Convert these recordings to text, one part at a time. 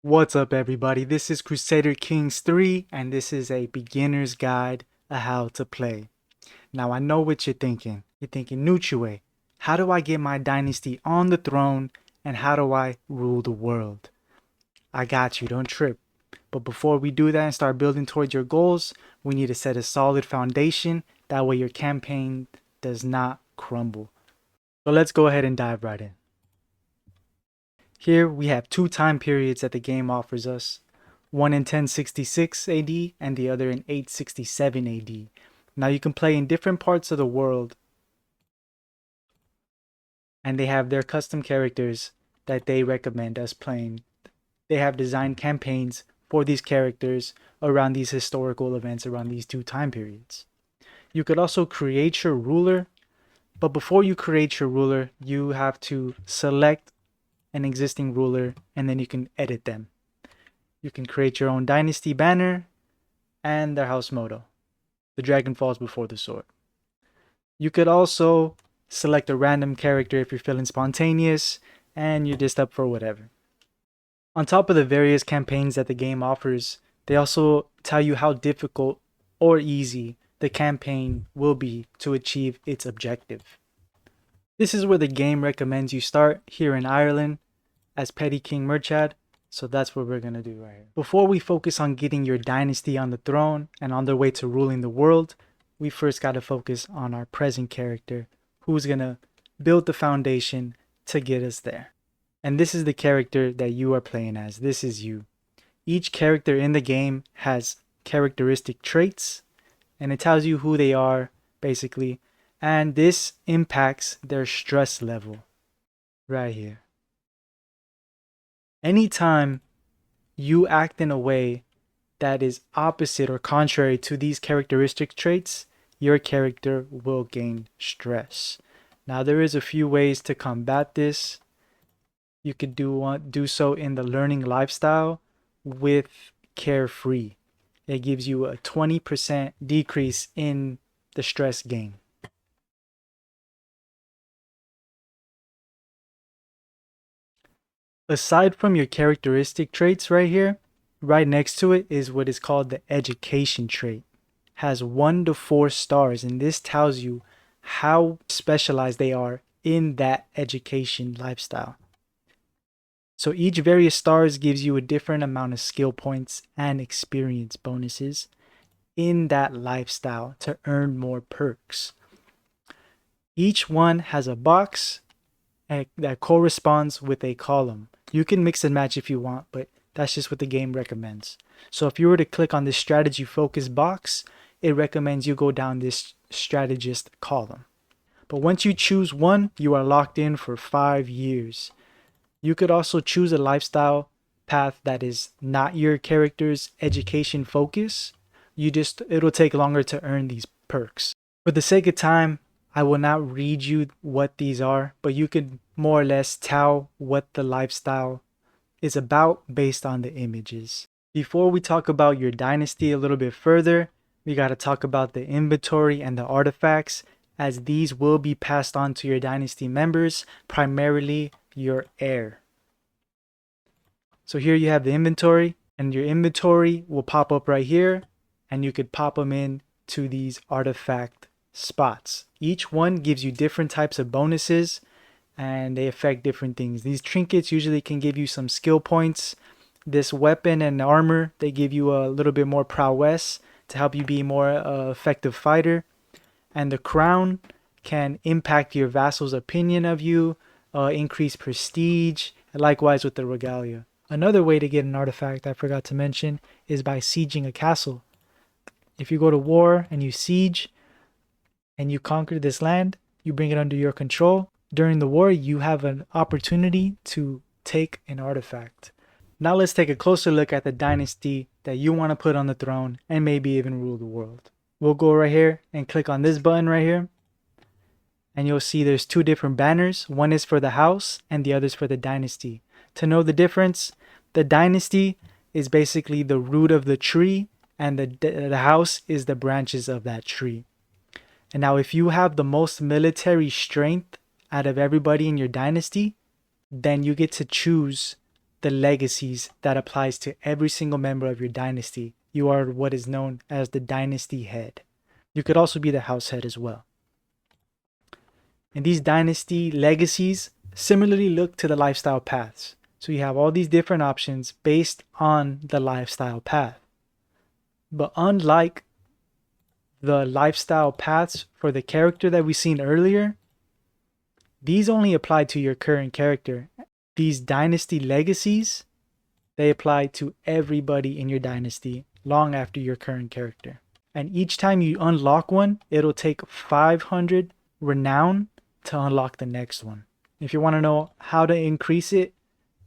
What's up everybody, this is Crusader Kings 3 and this is a beginner's guide of how to play. Now I know what you're thinking. You're thinking, Nuchue, how do I get my dynasty on the throne and how do I rule the world? I got you, don't trip. But before we do that and start building towards your goals, we need to set a solid foundation. That way your campaign does not crumble. So let's go ahead and dive right in. Here we have two time periods that the game offers us, one in 1066 AD and the other in 867 AD. Now you can play in different parts of the world and they have their custom characters that they recommend us playing. They have designed campaigns for these characters around these historical events around these two time periods. You could also create your ruler, but before you create your ruler, you have to select an existing ruler and then you can edit them. You can create your own dynasty banner and their house motto. The dragon falls before the sword. You could also select a random character if you're feeling spontaneous and you're just up for whatever. On top of the various campaigns that the game offers, they also tell you how difficult or easy the campaign will be to achieve its objective. This is where the game recommends you start here in Ireland as Petty King Murchad, so that's what we're going to do right here. Before we focus on getting your dynasty on the throne and on their way to ruling the world, we first got to focus on our present character who's going to build the foundation to get us there. And this is the character that you are playing as. This is you. Each character in the game has characteristic traits and it tells you who they are basically, and this impacts their stress level right here. Anytime you act in a way that is opposite or contrary to these characteristic traits, your character will gain stress. Now there is a few ways to combat this. You could do so in the learning lifestyle with carefree. It gives you a 20% decrease in the stress gain. Aside from your characteristic traits right here, right next to it is what is called the education trait. Has 1 to 4 stars, and this tells you how specialized they are in that education lifestyle. So each various stars gives you a different amount of skill points and experience bonuses in that lifestyle to earn more perks. Each one has a box that corresponds with a column. You can mix and match if you want, but that's just what the game recommends. So if you were to click on this strategy focus box, it recommends you go down this strategist column. But once you choose one, you are locked in for 5 years. You could also choose a lifestyle path that is not your character's education focus. It'll take longer to earn these perks. For the sake of time, I will not read you what these are, but you could more or less tell what the lifestyle is about based on the images. Before we talk about your dynasty a little bit further, we got to talk about the inventory and the artifacts, as these will be passed on to your dynasty members, primarily your heir. So here you have the inventory, and your inventory will pop up right here, and you could pop them in to these artifact spots. Each one gives you different types of bonuses and they affect different things. These trinkets usually can give you some skill points. This weapon and armor, they give you a little bit more prowess to help you be more effective fighter. And the crown can impact your vassal's opinion of you, increase prestige, and likewise with the regalia. Another way to get an artifact I forgot to mention is by sieging a castle. If you go to war and you siege and you conquer this land, you bring it under your control. During the war, you have an opportunity to take an artifact. Now let's take a closer look at the dynasty that you want to put on the throne and maybe even rule the world. We'll go right here and click on this button right here. And you'll see there's two different banners. One is for the house and the other is for the dynasty. To know the difference, the dynasty is basically the root of the tree and the house is the branches of that tree. And now if you have the most military strength out of everybody in your dynasty, then you get to choose the legacies that applies to every single member of your dynasty. You are what is known as the dynasty head. You could also be the house head as well. And these dynasty legacies similarly look to the lifestyle paths. So you have all these different options based on the lifestyle path. But unlike the lifestyle paths for the character that we seen earlier, these only apply to your current character. These dynasty legacies, they apply to everybody in your dynasty long after your current character. And each time you unlock one, it'll take 500 renown to unlock the next one. If you want to know how to increase it,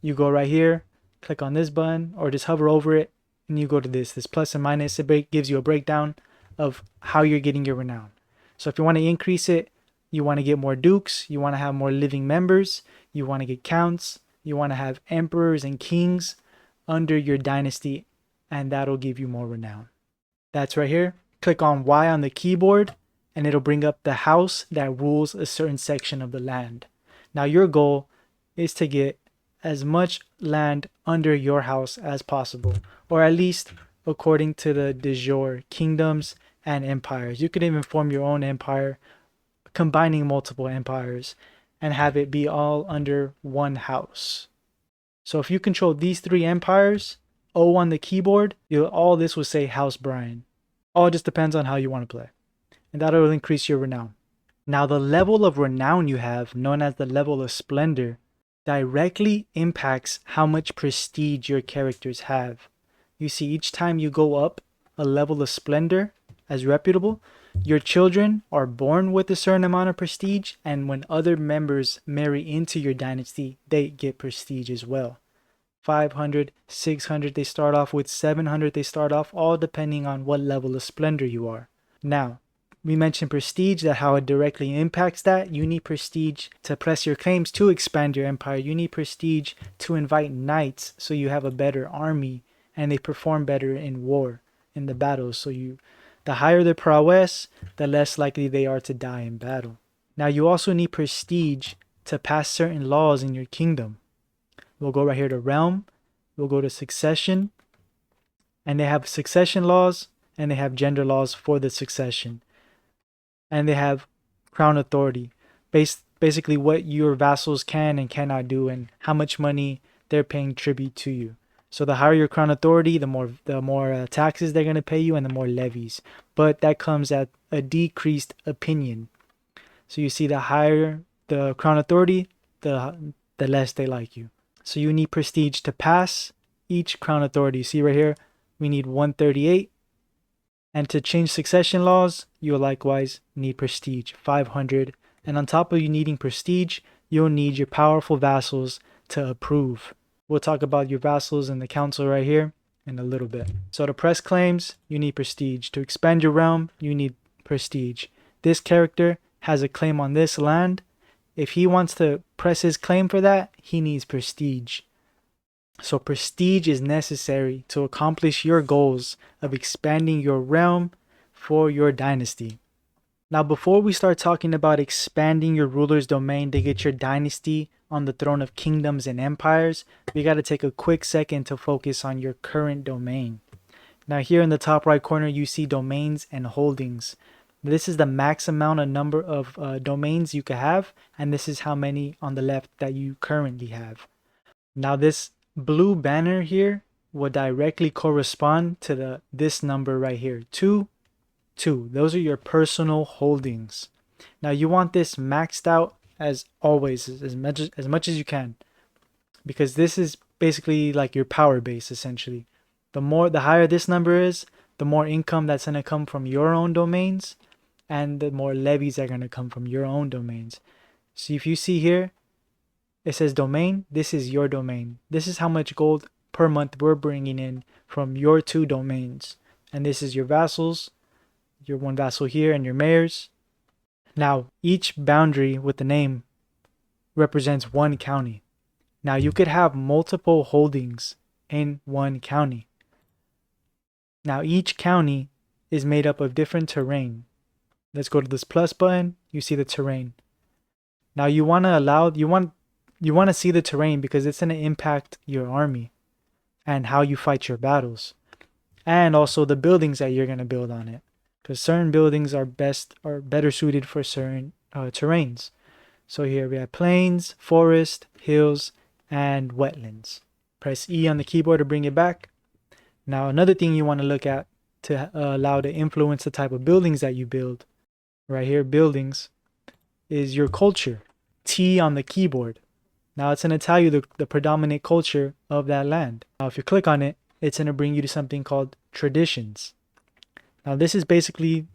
you go right here, click on this button, or just hover over it, and you go to this plus and minus. It gives you a breakdown of how you're getting your renown. So if you want to increase it, you want to get more dukes, you want to have more living members, you want to get counts, you want to have emperors and kings under your dynasty, and that'll give you more renown. That's right here. Click on Y on the keyboard, and it'll bring up the house that rules a certain section of the land. Now your goal is to get as much land under your house as possible, or at least according to the de jure kingdoms and empires. You could even form your own empire, combining multiple empires, and have it be all under one house. So if you control these 3 empires, O on the keyboard, all this will say House Brian. All just depends on how you want to play. And that'll increase your renown. Now the level of renown you have, known as the level of splendor, directly impacts how much prestige your characters have. You see, each time you go up a level of splendor as reputable, your children are born with a certain amount of prestige, and when other members marry into your dynasty, they get prestige as well. 500, 600 they start off with, 700 they start off, all depending on what level of splendor you are. Now, we mentioned prestige, that how it directly impacts that. You need prestige to press your claims to expand your empire. You need prestige to invite knights so you have a better army and they perform better in war, in the battles. So the higher their prowess, the less likely they are to die in battle. Now you also need prestige to pass certain laws in your kingdom. We'll go right here to realm. We'll go to succession. And they have succession laws and they have gender laws for the succession. And they have crown authority, basically what your vassals can and cannot do and how much money they're paying tribute to you. So the higher your crown authority, the more taxes they're going to pay you and the more levies. But that comes at a decreased opinion. So you see, the higher the crown authority, the less they like you. So you need prestige to pass each crown authority. You see right here, we need 138. And to change succession laws, you'll likewise need prestige, 500. And on top of you needing prestige, you'll need your powerful vassals to approve. We'll talk about your vassals in the council right here in a little bit. So to press claims, you need prestige. To expand your realm, you need prestige. This character has a claim on this land. If he wants to press his claim for that, he needs prestige. So prestige is necessary to accomplish your goals of expanding your realm for your dynasty. Now, before we start talking about expanding your ruler's domain to get your dynasty on the throne of kingdoms and empires, we got to take a quick second to focus on your current domain. Now, here in the top right corner, you see domains and holdings. This is the max amount of number of domains you could have, and this is how many on the left that you currently have. Now, this blue banner here will directly correspond to this number right here, 2. Those are your personal holdings. Now you want this maxed out as always, as much as you can, because this is basically like your power base essentially. The higher this number is, the more income that's going to come from your own domains, and the more levies are going to come from your own domains. So if you see here, it says domain, this is your domain. This is how much gold per month we're bringing in from your 2 domains. And this is your vassals, your 1 vassal here, and your mayors. Now, each boundary with the name represents 1 county. Now, you could have multiple holdings in 1 county. Now, each county is made up of different terrain. Let's go to this plus button. You see the terrain. Now, you want You want to see the terrain because it's going to impact your army and how you fight your battles, and also the buildings that you're going to build on it, because certain buildings are better suited for certain terrains. So here we have plains, forest, hills, and wetlands. Press E on the keyboard to bring it back. Now another thing you want to look at to allow to influence the type of buildings that you build, right here, buildings, is your culture. T on the keyboard. Now it's going to tell you the predominant culture of that land. Now if you click on it, it's going to bring you to something called traditions. Now this is basically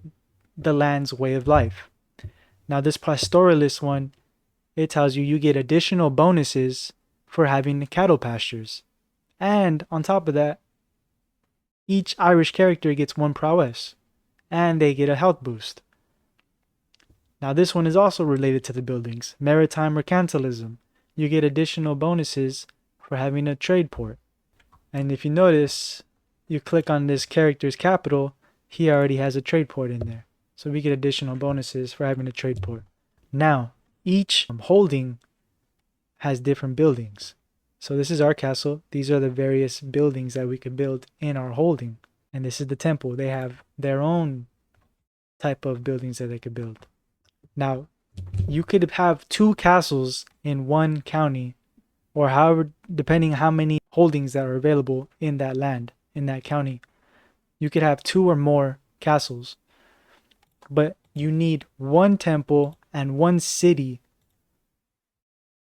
the land's way of life. Now this pastoralist one, it tells you you get additional bonuses for having cattle pastures. And on top of that, each Irish character gets 1 prowess, and they get a health boost. Now this one is also related to the buildings. Maritime mercantilism. You get additional bonuses for having a trade port. And if you notice, you click on this character's capital, he already has a trade port in there. So we get additional bonuses for having a trade port. Now, each holding has different buildings. So this is our castle. These are the various buildings that we could build in our holding. And this is the temple. They have their own type of buildings that they could build. Now, you could have 2 castles in 1 county, or however, depending how many holdings that are available in that land, in that county. You could have 2 or more castles. But you need 1 temple and 1 city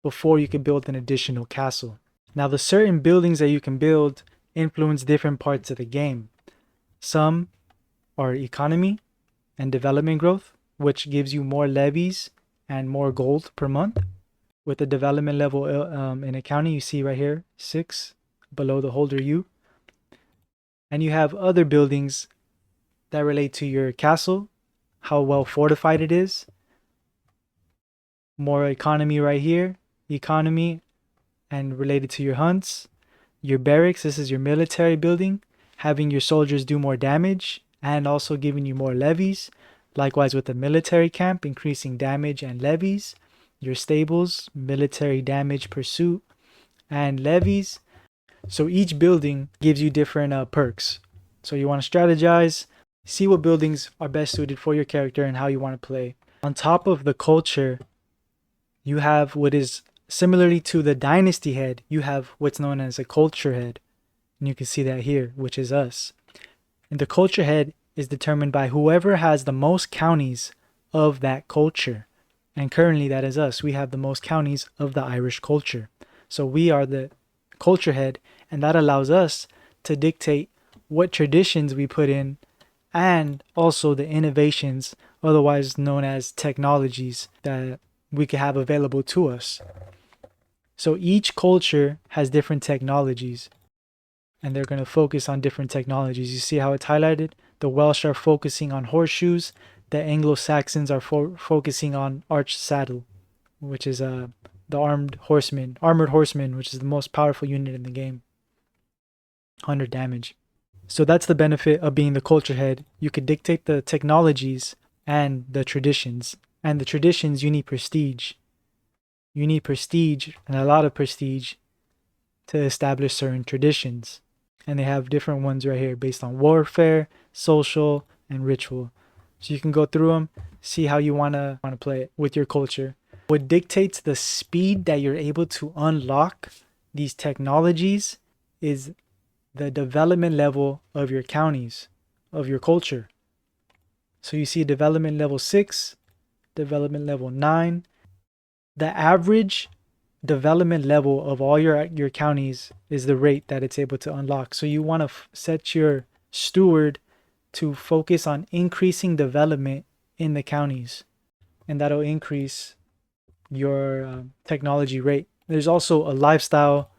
before you can build an additional castle. Now the certain buildings that you can build influence different parts of the game. Some are economy and development growth, which gives you more levies and more gold per month. With the development level in a county, you see right here, 6 below the holder U. And you have other buildings that relate to your castle, how well fortified it is. More economy right here, economy and related to your hunts. Your barracks, this is your military building, having your soldiers do more damage and also giving you more levies. Likewise with the military camp, increasing damage and levies. Your stables, military damage, pursuit, and levies. So each building gives you different perks. So you want to strategize, see what buildings are best suited for your character and how you want to play. On top of the culture, you have what is similarly to the dynasty head, you have what's known as a culture head. And you can see that here, which is us. And the culture head is determined by whoever has the most counties of that culture. And currently that is us. We have the most counties of the Irish culture. So we are the culture head, and that allows us to dictate what traditions we put in and also the innovations, otherwise known as technologies, that we could have available to us. So each culture has different technologies, and they're going to focus on different technologies. You see how it's highlighted? The Welsh are focusing on horseshoes. The Anglo-Saxons are focusing on arched saddle, which is the armored horseman, which is the most powerful unit in the game. 100 damage. So that's the benefit of being the culture head. You could dictate the technologies and the traditions. And the traditions, you need prestige. You need prestige, and a lot of prestige, to establish certain traditions. And they have different ones right here based on warfare, social, and ritual. So you can go through them, see how you want to play it with your culture. What dictates the speed that you're able to unlock these technologies is the development level of your counties, of your culture. So you see development level 6, development level 9. The average development level of all your counties is the rate that it's able to unlock. So you want to set your steward to focus on increasing development in the counties, and that'll increase your technology rate. There's also a lifestyle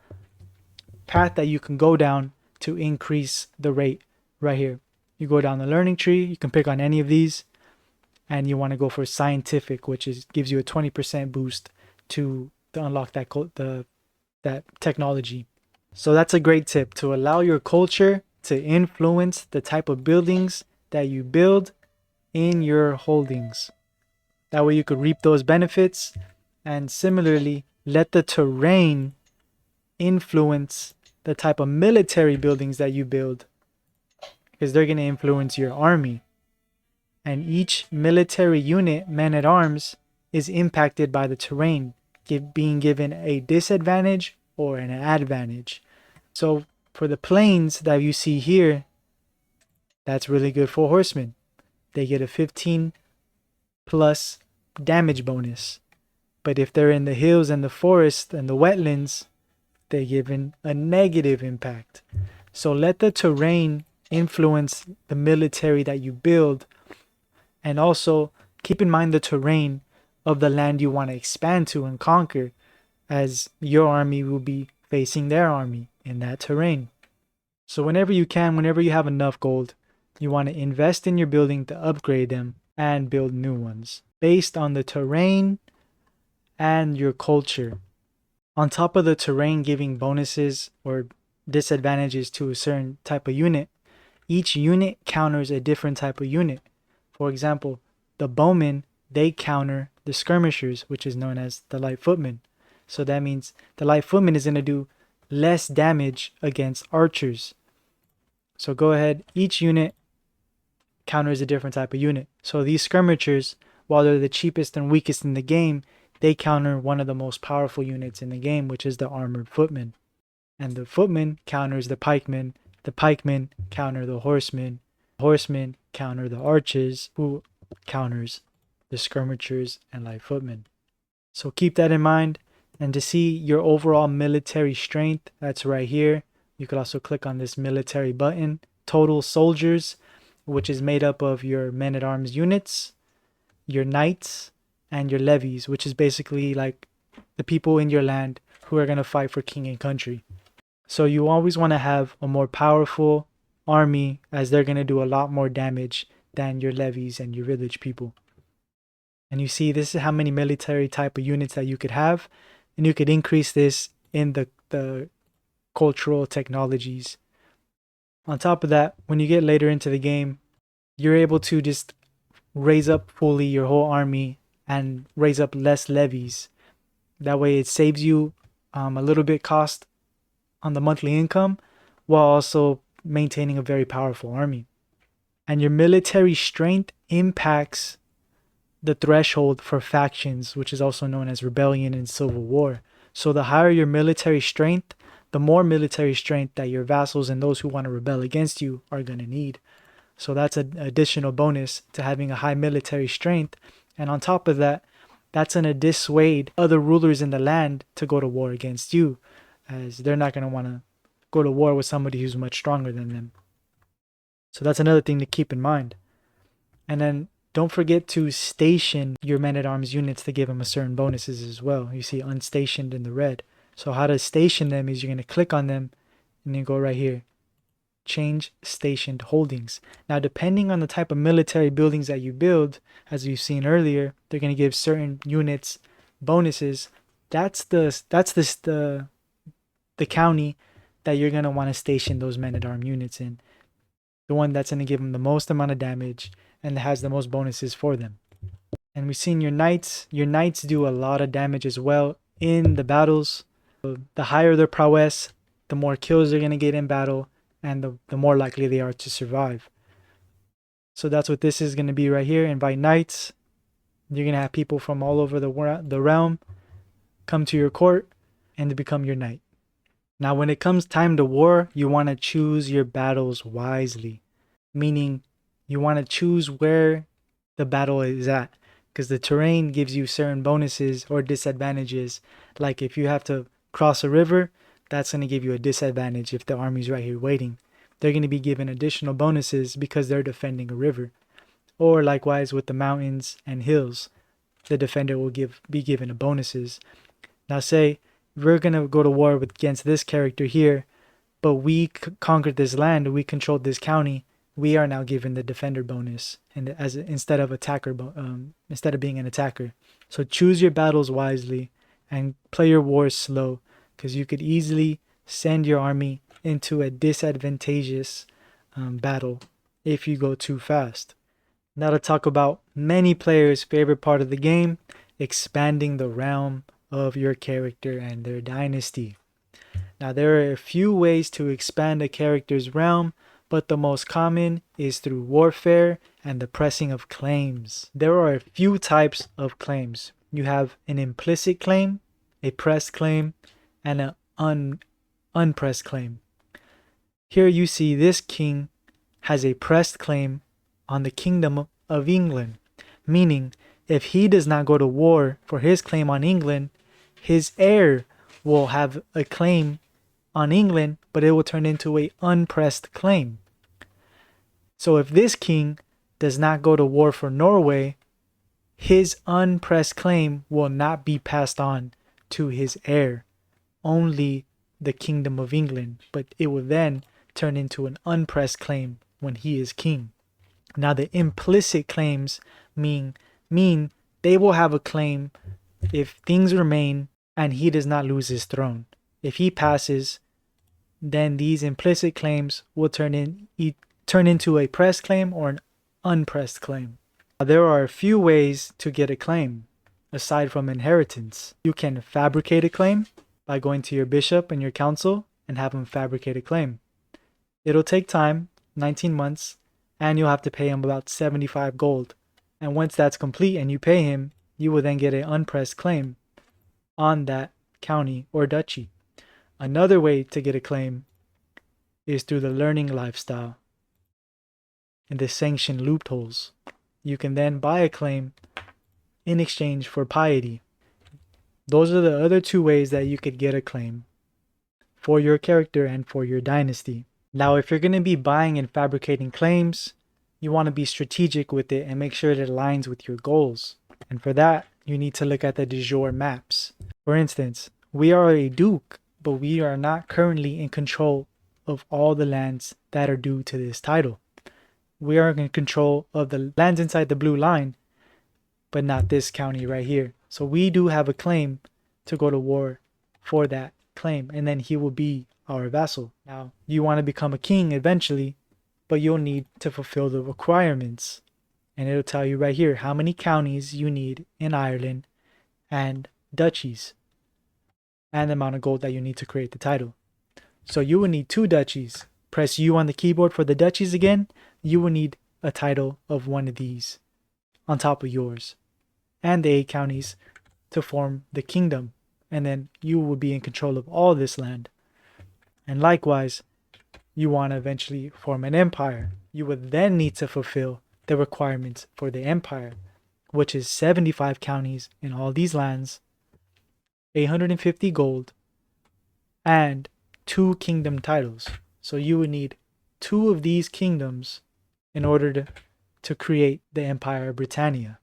path that you can go down to increase the rate right here. You go down the learning tree, you can pick on any of these, and you want to go for scientific, which gives you a 20% boost to unlock that technology. So that's a great tip, to allow your culture to influence the type of buildings that you build in your holdings. That way you could reap those benefits, and similarly let the terrain influence the type of military buildings that you build, because they're going to influence your army. And each military unit, man at arms, is impacted by the terrain, being given a disadvantage or an advantage. So for the plains that you see here, that's really good for horsemen. They get a 15 plus damage bonus. But if they're in the hills and the forest and the wetlands, they're given a negative impact. So let the terrain influence the military that you build, and also keep in mind the terrain of the land you want to expand to and conquer, as your army will be facing their army in that terrain. So whenever you can, whenever you have enough gold, you want to invest in your building to upgrade them and build new ones based on the terrain and your culture. On top of the terrain giving bonuses or disadvantages to a certain type of unit, each unit counters a different type of unit. For example, the bowmen, they counter the skirmishers, which is known as the light footmen. So that means the light footman is going to do less damage against archers. So go ahead, each unit counters a different type of unit. So these skirmishers, while they're the cheapest and weakest in the game, they counter one of the most powerful units in the game, which is the armored footman. And the footman counters the pikemen counter the horsemen counter the archers, who counters the skirmishers and light footmen. So keep that in mind. And to see your overall military strength, that's right here. You could also click on this military button. Total soldiers, which is made up of your men-at-arms units, your knights, and your levies, which is basically like the people in your land who are going to fight for king and country. So you always want to have a more powerful army, as they're going to do a lot more damage than your levies and your village people. And you see, this is how many military type of units that you could have, and you could increase this in the cultural technologies. On top of that, when you get later into the game, you're able to just raise up fully your whole army and raise up less levies. That way it saves you a little bit cost on the monthly income, while also maintaining a very powerful army. And your military strength impacts the threshold for factions, which is also known as rebellion and civil war. So the higher your military strength, the more military strength that your vassals and those who want to rebel against you are going to need. So that's an additional bonus to having a high military strength. And on top of that, that's going to dissuade other rulers in the land to go to war against you, as they're not going to want to go to war with somebody who's much stronger than them. So that's another thing to keep in mind. And then don't forget to station your men-at-arms units to give them a certain bonuses as well. You see unstationed in the red. So how to station them is you're going to click on them and then go right here. Change stationed holdings. Now, depending on the type of military buildings that you build, as you've seen earlier, they're going to give certain units bonuses. That's the county that you're going to want to station those men-at-arms units in. The one that's going to give them the most amount of damage and has the most bonuses for them. And we've seen your knights. Your knights do a lot of damage as well in the battles. The higher their prowess, the more kills they're going to get in battle, and the more likely they are to survive. So that's what this is going to be right here. Invite knights. You're going to have people from all over the realm come to your court and to become your knight. Now, when it comes time to war, you want to choose your battles wisely. Meaning, you want to choose where the battle is at, because the terrain gives you certain bonuses or disadvantages. Like if you have to cross a river, that's going to give you a disadvantage if the army's right here waiting. They're going to be given additional bonuses because they're defending a river. Or likewise with the mountains and hills, the defender will be given a bonuses. Now say we're going to go to war against this character here, but we conquered this land, we controlled this county, we are now given the defender bonus, and instead of being an attacker. So choose your battles wisely and play your wars slow, because you could easily send your army into a disadvantageous battle if you go too fast. Now to talk about many players' favorite part of the game, expanding the realm of your character and their dynasty. Now, there are a few ways to expand a character's realm, but the most common is through warfare and the pressing of claims. There are a few types of claims. You have an implicit claim, a pressed claim, and an unpressed claim. Here you see this king has a pressed claim on the kingdom of England, meaning if he does not go to war for his claim on England, his heir will have a claim on England, but it will turn into a unpressed claim. So if this king does not go to war for Norway, his unpressed claim will not be passed on to his heir, only the kingdom of England, but it will then turn into an unpressed claim when he is king. Now the implicit claims mean they will have a claim if things remain and he does not lose his throne. If he passes, then these implicit claims will turn into a pressed claim or an unpressed claim. Now, there are a few ways to get a claim aside from inheritance. You can fabricate a claim by going to your bishop and your council and have him fabricate a claim. It'll take time, 19 months, and you'll have to pay him about 75 gold. And once that's complete and you pay him, you will then get an unpressed claim on that county or duchy. Another way to get a claim is through the learning lifestyle and the sanctioned loopholes. You can then buy a claim in exchange for piety. Those are the other two ways that you could get a claim for your character and for your dynasty. Now, if you're going to be buying and fabricating claims, you want to be strategic with it and make sure it aligns with your goals. And for that, you need to look at the de jure maps. For instance, we are a duke, but we are not currently in control of all the lands that are due to this title. We are in control of the lands inside the blue line, but not this county right here. So we do have a claim to go to war for that claim, and then he will be our vassal. Now, you want to become a king eventually, but you'll need to fulfill the requirements. And it'll tell you right here how many counties you need in Ireland and duchies, and the amount of gold that you need to create the title. So you will need 2 duchies. Press U on the keyboard for the duchies again. You will need a title of one of these on top of yours, and the 8 counties to form the kingdom. And then you will be in control of all this land. And likewise, you want to eventually form an empire. You would then need to fulfill the requirements for the empire, which is 75 counties in all these lands, 850 gold, and 2 kingdom titles. So you would need 2 of these kingdoms in order to create the Empire of Britannia.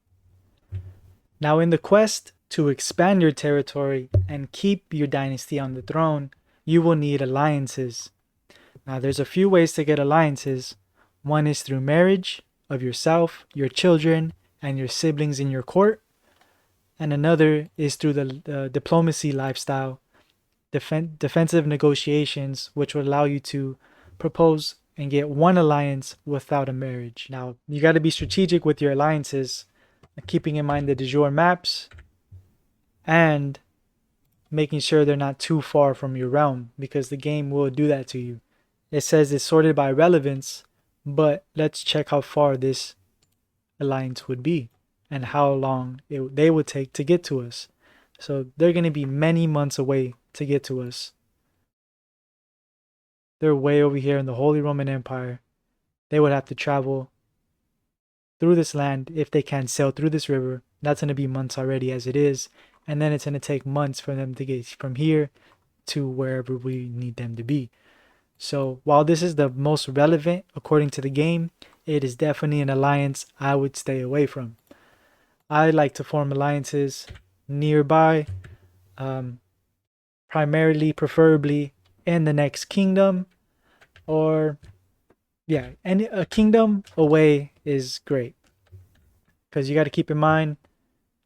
Now, in the quest to expand your territory and keep your dynasty on the throne, you will need alliances. Now, there's a few ways to get alliances. One is through marriage of yourself, your children, and your siblings in your court. And another is through the diplomacy lifestyle, defensive negotiations, which will allow you to propose and get one alliance without a marriage. Now, you got to be strategic with your alliances, keeping in mind the de jure maps and making sure they're not too far from your realm, because the game will do that to you. It says it's sorted by relevance, but let's check how far this alliance would be and how long they would take to get to us. So they're going to be many months away to get to us. They're way over here in the Holy Roman Empire. They would have to travel through this land if they can sail through this river. That's going to be months already as it is. And then it's going to take months for them to get from here to wherever we need them to be. So while this is the most relevant according to the game, it is definitely an alliance I would stay away from. I like to form alliances nearby, primarily, preferably in the next kingdom, or and a kingdom away is great, because you got to keep in mind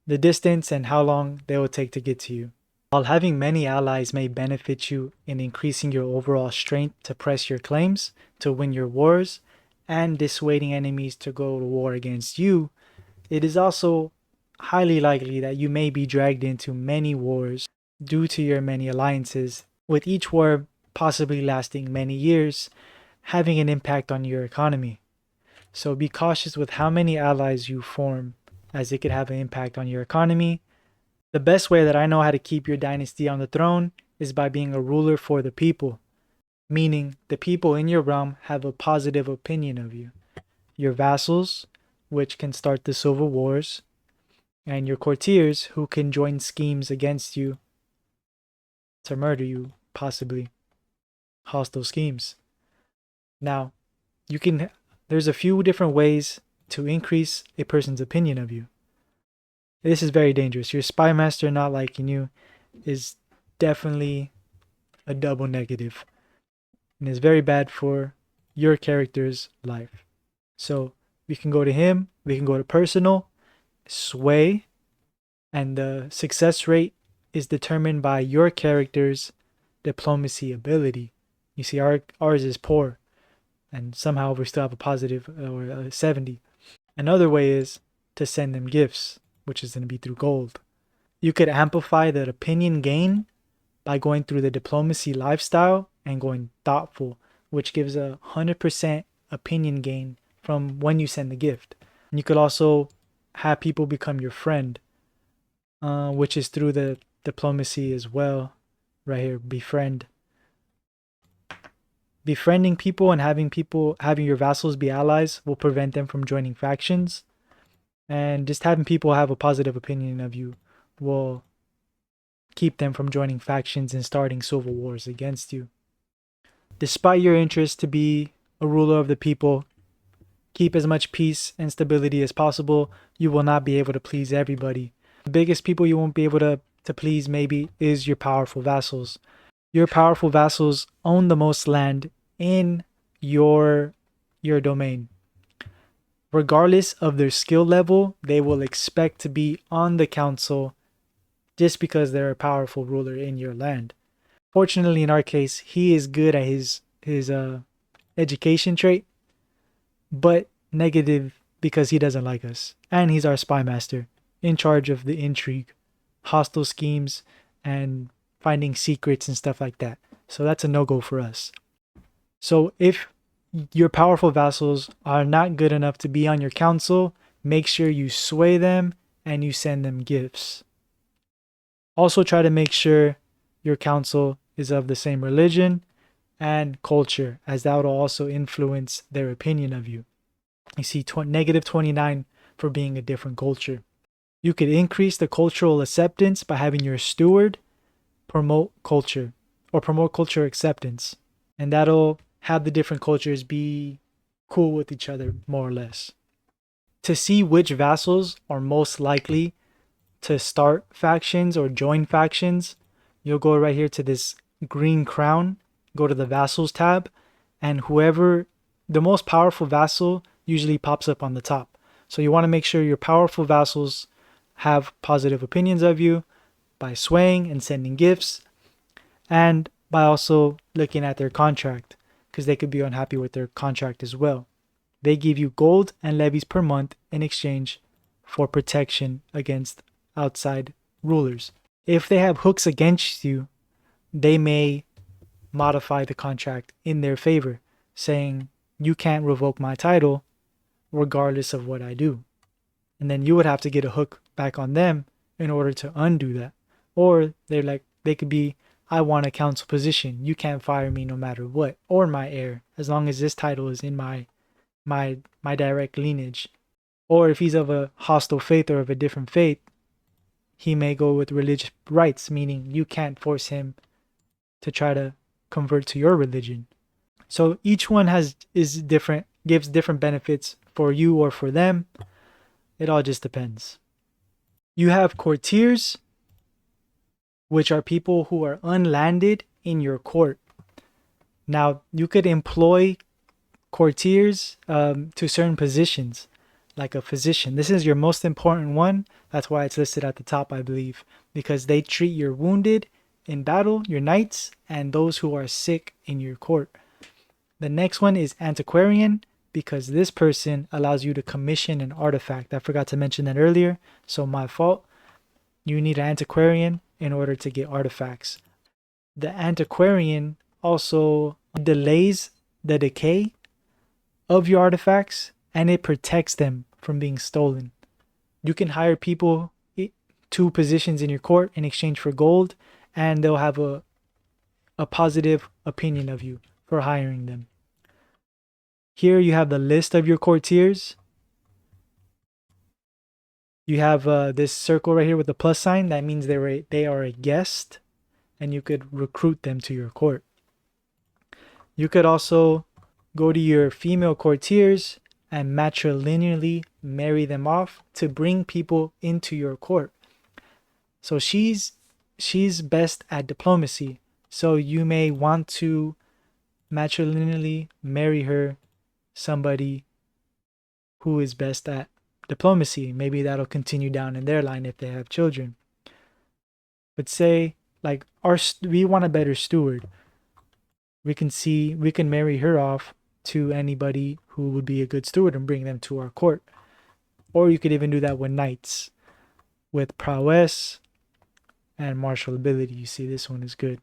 the distance and how long they will take to get to you. While having many allies may benefit you in increasing your overall strength to press your claims, to win your wars, and dissuading enemies to go to war against you, it is also highly likely that you may be dragged into many wars due to your many alliances, with each war possibly lasting many years, having an impact on your economy. So be cautious with how many allies you form, as it could have an impact on your economy. The best way that I know how to keep your dynasty on the throne is by being a ruler for the people, meaning the people in your realm have a positive opinion of you. Your vassals, which can start the civil wars, and your courtiers, who can join schemes against you to murder you, possibly hostile schemes. Now, you can there's a few different ways to increase a person's opinion of you. This is very dangerous. Your spy master not liking you is definitely a double negative and is very bad for your character's life. So we can go to him, we can go to personal, sway, and the success rate is determined by your character's diplomacy ability. You see, ours is poor, and somehow we still have a positive or a 70. Another way is to send them gifts, which is going to be through gold. You could amplify that opinion gain by going through the diplomacy lifestyle and going thoughtful, which gives 100% opinion gain from when you send the gift. And you could also have people become your friend, which is through the diplomacy as well. Right here, befriend. Befriending people and having your vassals be allies will prevent them from joining factions. And just having people have a positive opinion of you will keep them from joining factions and starting civil wars against you. Despite your interest to be a ruler of the people, keep as much peace and stability as possible. You will not be able to please everybody. The biggest people you won't be able to please maybe is your powerful vassals. Your powerful vassals own the most land in your domain. Regardless of their skill level, they will expect to be on the council just because they're a powerful ruler in your land. Fortunately, in our case, he is good at his education trait, but negative because he doesn't like us. And he's our spy master, in charge of the intrigue, hostile schemes, and finding secrets and stuff like that. So that's a no-go for us. So if your powerful vassals are not good enough to be on your council, make sure you sway them and you send them gifts. Also try to make sure your council is of the same religion and culture, as that will also influence their opinion of you. You see negative 29 for being a different culture. You could increase the cultural acceptance by having your steward promote culture or promote culture acceptance. And that'll have the different cultures be cool with each other, more or less. To see which vassals are most likely to start factions or join factions, you'll go right here to this green crown, go to the Vassals tab, and whoever, the most powerful vassal usually pops up on the top. So you want to make sure your powerful vassals have positive opinions of you by swaying and sending gifts, and by also looking at their contract, because they could be unhappy with their contract as well. They give you gold and levies per month in exchange for protection against outside rulers. If they have hooks against you, they may modify the contract in their favor, saying you can't revoke my title regardless of what I do. And then you would have to get a hook back on them in order to undo that. Or they could be, I want a council position. You can't fire me no matter what, or my heir, as long as this title is in my direct lineage. Or if he's of a hostile faith or of a different faith, he may go with religious rights, meaning you can't force him to try to convert to your religion. So each one is different, gives different benefits for you or for them. It all just depends. You have courtiers, which are people who are unlanded in your court. Now, you could employ courtiers to certain positions, like a physician. This is your most important one. That's why it's listed at the top, I believe, because they treat your wounded in battle, your knights, and those who are sick in your court. The next one is antiquarian, because this person allows you to commission an artifact. I forgot to mention that earlier, so my fault. You need an antiquarian in order to get artifacts. The antiquarian also delays the decay of your artifacts, and it protects them from being stolen. You can hire people to positions in your court in exchange for gold, and they'll have a positive opinion of you for hiring them. Here you have the list of your courtiers. You have this circle right here with the plus sign. That means they are a guest, and you could recruit them to your court. You could also go to your female courtiers and matrilineally marry them off to bring people into your court. So she's best at diplomacy. So you may want to matrilineally marry her somebody who is best at diplomacy. Maybe that'll continue down in their line if they have children. But say like we want a better steward. We can marry her off to anybody who would be a good steward and bring them to our court. Or you could even do that with knights, with prowess and martial ability. You see, this one is good.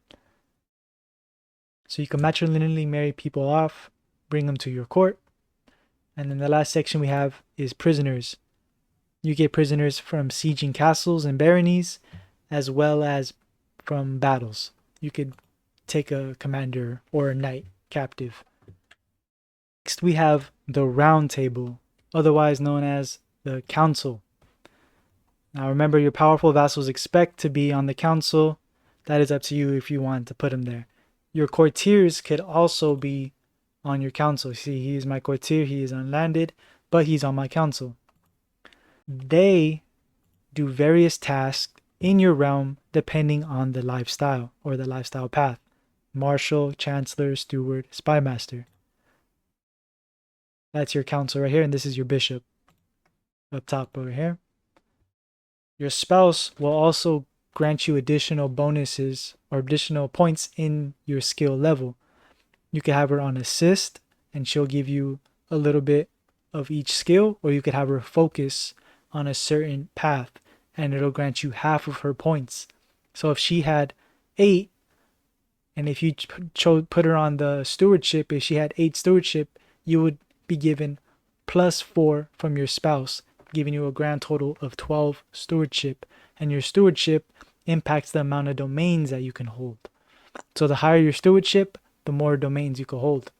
So you can matrilineally marry people off, bring them to your court. And then the last section we have is prisoners. You get prisoners from sieging castles and baronies, as well as from battles. You could take a commander or a knight captive. Next we have the round table, otherwise known as the council. Now remember, your powerful vassals expect to be on the council. That is up to you if you want to put them there. Your courtiers could also be on your council. See, he is my courtier, he is unlanded, but he's on my council. They do various tasks in your realm depending on the lifestyle or the lifestyle path. Marshal, Chancellor, Steward, Spymaster. That's your council right here, and this is your bishop up top over here. Your spouse will also grant you additional bonuses or additional points in your skill level. You could have her on assist, and she'll give you a little bit of each skill, or you could have her focus on a certain path, and it'll grant you half of her points. So if she had 8, and if you put her on the stewardship, if she had 8 stewardship, you would be given +4 from your spouse, giving you a grand total of 12 stewardship. And your stewardship impacts the amount of domains that you can hold. So the higher your stewardship, the more domains you can hold.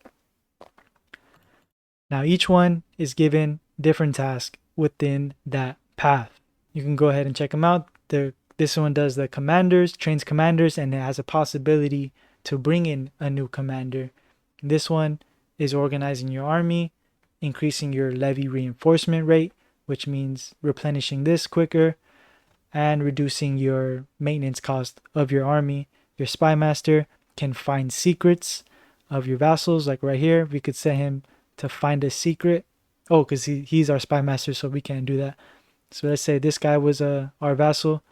Now each one is given different tasks within that path. You can go ahead and check them out. This one does the commanders, trains commanders, and it has a possibility to bring in a new commander. This one is organizing your army, increasing your levy reinforcement rate, which means replenishing this quicker, and reducing your maintenance cost of your army. Your spymaster can find secrets of your vassals, like right here. We could set him to find a secret. Oh, because he's our spymaster, so we can't do that. So let's say this guy was our vassal.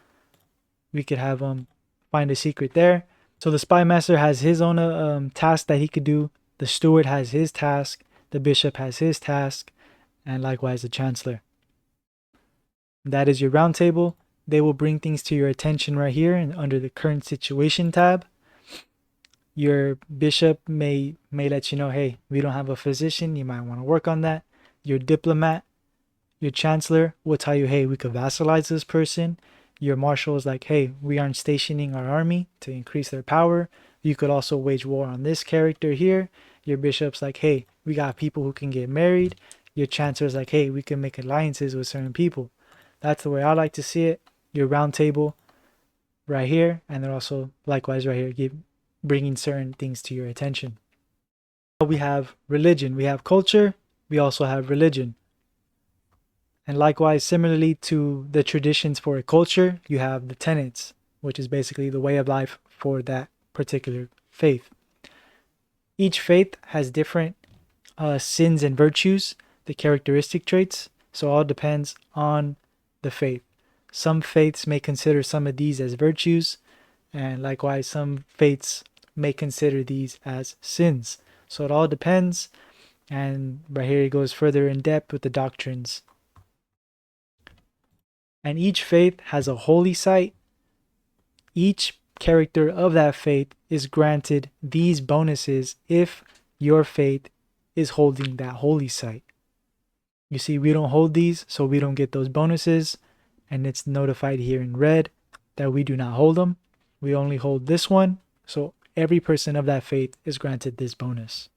We could have him find a secret there. So the spymaster has his own task that he could do. The steward has his task. The bishop has his task. And likewise the chancellor. That is your round table. They will bring things to your attention right here and under the current situation tab. Your bishop may let you know, hey, we don't have a physician. You might want to work on that. Your diplomat, your chancellor will tell you, hey, we could vassalize this person. Your marshal is like, hey, we aren't stationing our army to increase their power. You could also wage war on this character here. Your bishop's like, hey, we got people who can get married. Your chancellor's like, hey, we can make alliances with certain people. That's the way I like to see it. Your round table right here, and then also likewise right here, bringing certain things to your attention. We have religion, we have culture, we also have religion. And likewise, similarly to the traditions for a culture, you have the tenets, which is basically the way of life for that particular faith. Each faith has different sins and virtues, the characteristic traits, so it all depends on the faith. Some faiths may consider some of these as virtues, and likewise some faiths may consider these as sins. So it all depends, And right here it goes further in depth with the doctrines. And each faith has a holy site. Each character of that faith is granted these bonuses if your faith is holding that holy site. You see, we don't hold these, so we don't get those bonuses. And it's notified here in red that we do not hold them. We only hold this one. So every person of that faith is granted this bonus.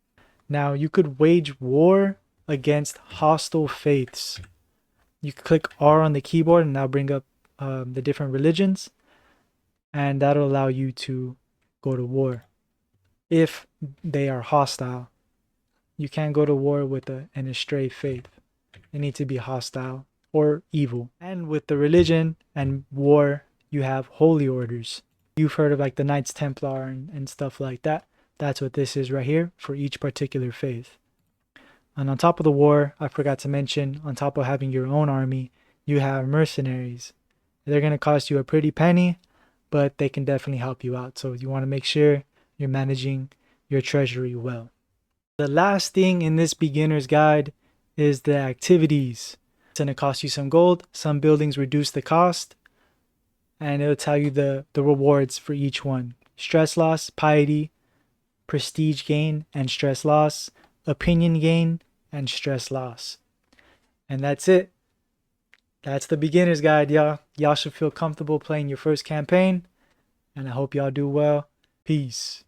Now, you could wage war against hostile faiths. You could click R on the keyboard and that'll bring up the different religions. And that'll allow you to go to war if they are hostile. You can't go to war with an astray faith. They need to be hostile or evil. And with the religion and war, you have holy orders. You've heard of like the Knights Templar and stuff like that. That's what this is right here for each particular faith. And on top of the war, I forgot to mention, on top of having your own army, you have mercenaries. They're going to cost you a pretty penny, but they can definitely help you out. So you want to make sure you're managing your treasury well. The last thing in this beginner's guide is the activities. It's going to cost you some gold. Some buildings reduce the cost, and it'll tell you the rewards for each one. Stress loss, piety, prestige gain, and stress loss, opinion gain, and stress loss. And that's it. That's the beginner's guide, y'all. Y'all should feel comfortable playing your first campaign, and I hope y'all do well. Peace.